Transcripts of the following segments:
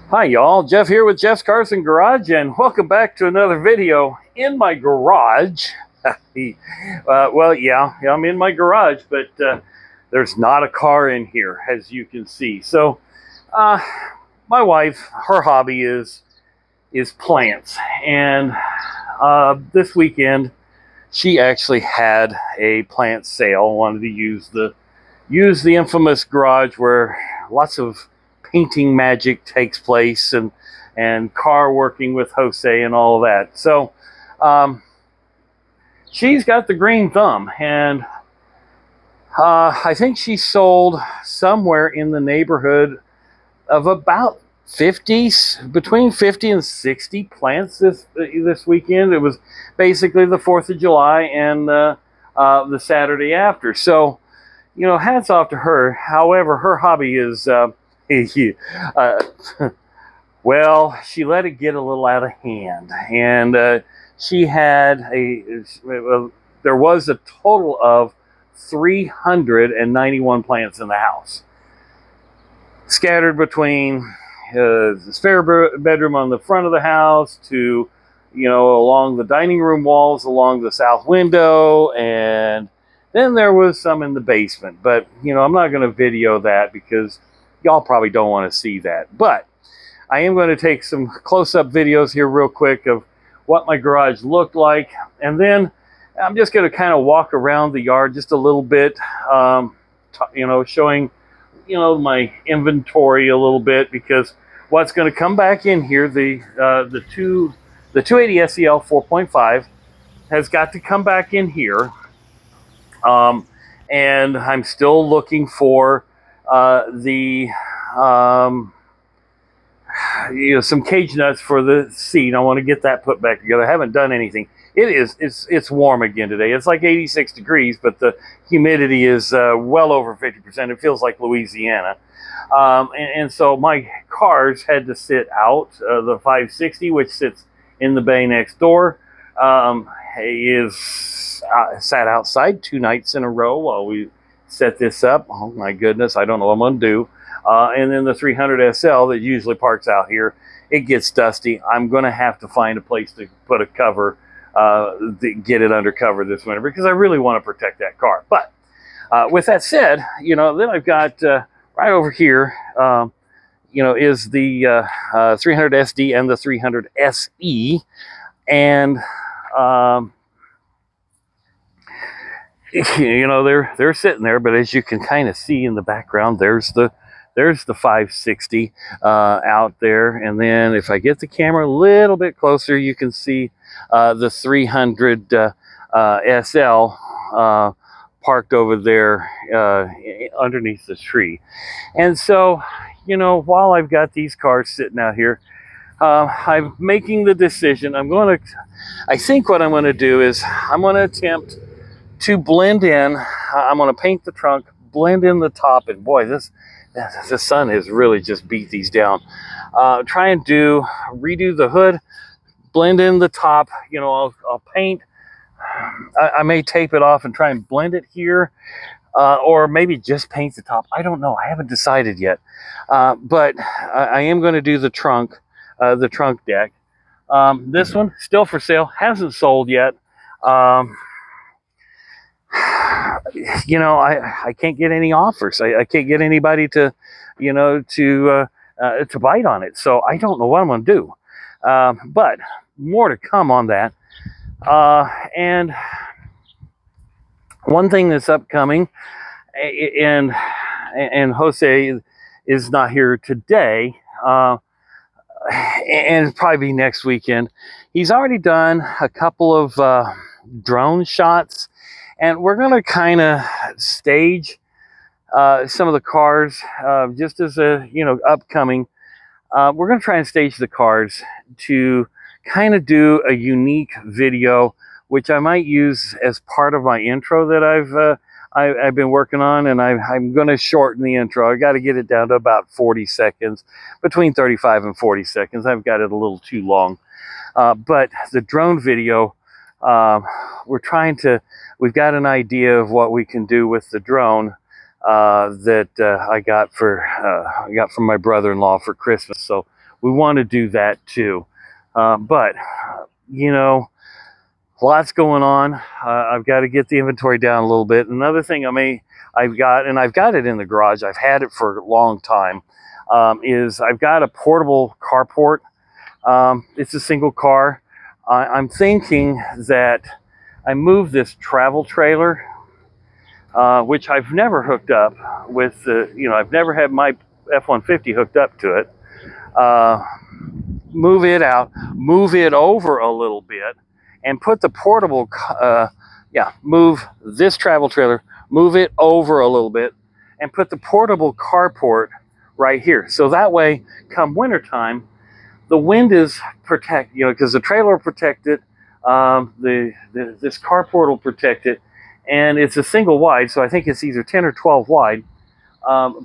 Hi y'all, Jeff here with Jeff's Carson Garage, and welcome back to another video in my garage. Yeah, I'm in my garage, but there's not a car in here, as you can see. So, uh, my wife, her hobby is plants, and this weekend she actually had a plant sale. Wanted to use the infamous garage where lots of painting magic takes place, and car working with Jose and all of that. So she's got the green thumb, and I think she sold somewhere in the neighborhood of about 50, between 50 and 60 plants this weekend. It was basically the 4th of July and the Saturday after. So, hats off to her. However, her hobby is, uh, well, she let it get a little out of hand. And she had there was a total of 391 plants in the house, scattered between the spare bedroom on the front of the house to, along the dining room walls, along the south window, and then there was some in the basement. But, I'm not going to video that because y'all probably don't want to see that. But I am going to take some close-up videos here real quick of what my garage looked like. And then I'm just going to kind of walk around the yard just a little bit, showing, my inventory a little bit, because what's going to come back in here, the 280 SEL 4.5 has got to come back in here. And I'm still looking for the some cage nuts for the seat. I want to get that put back together. I haven't done anything. It's warm again today. It's like 86 degrees, but the humidity is well over 50%. It feels like Louisiana. And so my cars had to sit out. The 560, which sits in the bay next door, sat outside 2 nights in a row while we set this up. Oh my goodness, I don't know what I'm going to do. And then the 300 SL that usually parks out here, it gets dusty. I'm going to have to find a place to put a cover, get it under cover this winter, because I really want to protect that car. But with that said, then I've got right over here, is the 300 SD and the 300 SE. And they're sitting there, but as you can kind of see in the background, there's the 560 out there. And then if I get the camera a little bit closer, you can see the 300 SL parked over there underneath the tree. And so, while I've got these cars sitting out here, I'm making the decision. I think what I'm going to do is I'm going to attempt to blend in. I'm going to paint the trunk, blend in the top, and boy, the sun has really just beat these down. Try and redo the hood, blend in the top. I'll paint. I may tape it off and try and blend it here, or maybe just paint the top. I don't know. I haven't decided yet. But I am going to do the trunk deck. This one still for sale, hasn't sold yet. I can't get any offers. I can't get anybody to bite on it. So I don't know what I'm going to do. But more to come on that. And one thing that's upcoming, and Jose is not here today, and probably next weekend. He's already done a couple of drone shots. And we're going to kind of stage some of the cars just as upcoming. We're going to try and stage the cars to kind of do a unique video, which I might use as part of my intro that I've been working on. And I'm going to shorten the intro. I got to get it down to about 40 seconds, between 35 and 40 seconds. I've got it a little too long. But the drone video, we've got an idea of what we can do with the drone that I got from my brother-in-law for Christmas. So we want to do that too. But you know, lots going on. I've got to get the inventory down a little bit. Another thing I've got it in the garage, I've had it for a long time, is I've got a portable carport. It's a single car. I'm thinking that I move this travel trailer, which I've never hooked up with the, I've never had my F-150 hooked up to it. Move it out, move it over a little bit, and put the portable, move this travel trailer, move it over a little bit, and put the portable carport right here. So that way, come wintertime, the wind is protected, because the trailer will protect it, this carport will protect it, and it's a single wide, so I think it's either 10 or 12 wide.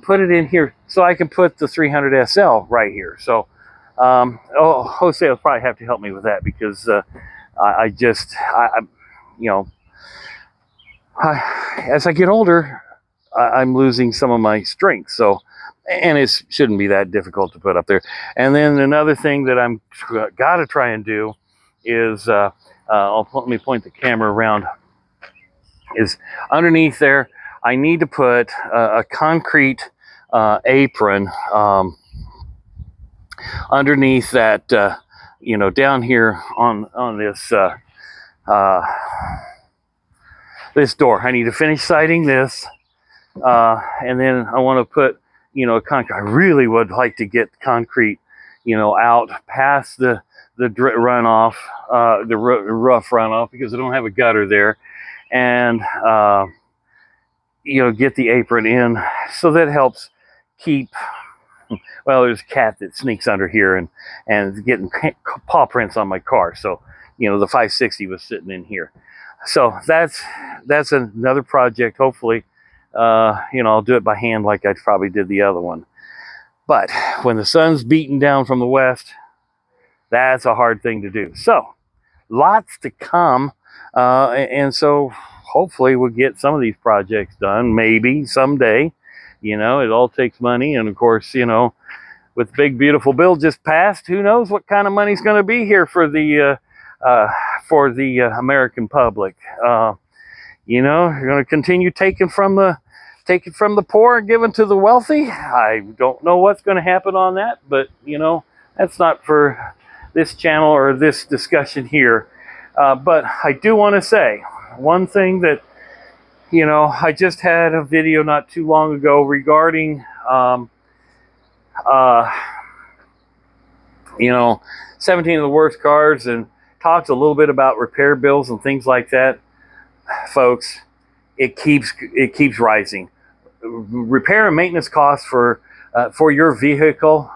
Put it in here so I can put the 300 SL right here. So, Jose will probably have to help me with that, because as I get older, I'm losing some of my strength. So, and it shouldn't be that difficult to put up there. And then another thing that I'm got to try and do is, let me point the camera around, is underneath there, I need to put a concrete apron underneath that, down here on this this door. I need to finish siding this, and then I want to put, concrete. I really would like to get concrete, out past the runoff, the rough runoff, because I don't have a gutter there, and get the apron in, so that helps keep. Well, there's a cat that sneaks under here and getting paw prints on my car. So, the 560 was sitting in here. So that's another project. Hopefully, I'll do it by hand like I probably did the other one. But when the sun's beating down from the west, that's a hard thing to do. So lots to come. And so hopefully we'll get some of these projects done, maybe someday. It all takes money. And of course, with the big beautiful bill just passed, who knows what kind of money's going to be here for the American public. You're going to continue taking from the poor and giving to the wealthy. I don't know what's going to happen on that, but that's not for this channel or this discussion here. But I do want to say one thing that, I just had a video not too long ago regarding 17 of the worst cars, and talked a little bit about repair bills and things like that. Folks, it keeps rising. Repair and maintenance costs for your vehicle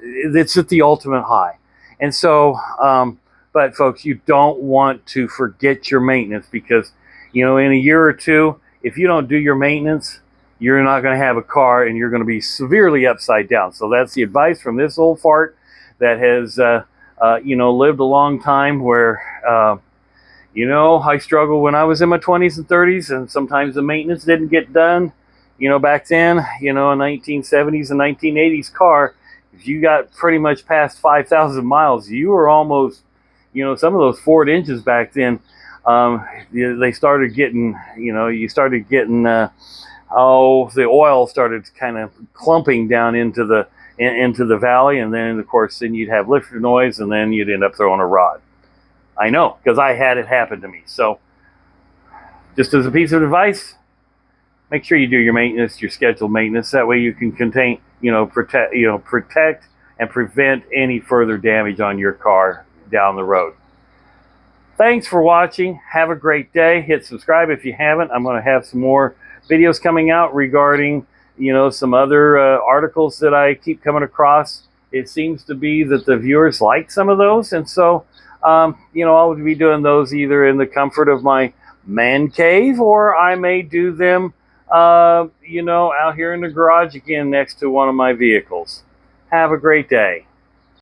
it's at the ultimate high. And so, but folks, you don't want to forget your maintenance, because, in a year or two, if you don't do your maintenance, you're not going to have a car, and you're going to be severely upside down. So that's the advice from this old fart that has, lived a long time, where, I struggled when I was in my 20s and 30s, and sometimes the maintenance didn't get done. Back then, a 1970s and 1980s car, if you got pretty much past 5,000 miles, you were almost, some of those Ford engines back then, they started getting, the oil started kind of clumping down into the valley, and then of course you'd have lifter noise, and then you'd end up throwing a rod. I know, because I had it happen to me. So just as a piece of advice, make sure you do your maintenance, your scheduled maintenance. That way you can protect and prevent any further damage on your car down the road. Thanks for watching. Have a great day. Hit subscribe if you haven't. I'm going to have some more videos coming out regarding, some other articles that I keep coming across. It seems to be that the viewers like some of those. And so, I'll be doing those either in the comfort of my man cave, or I may do them, out here in the garage again next to one of my vehicles. Have a great day.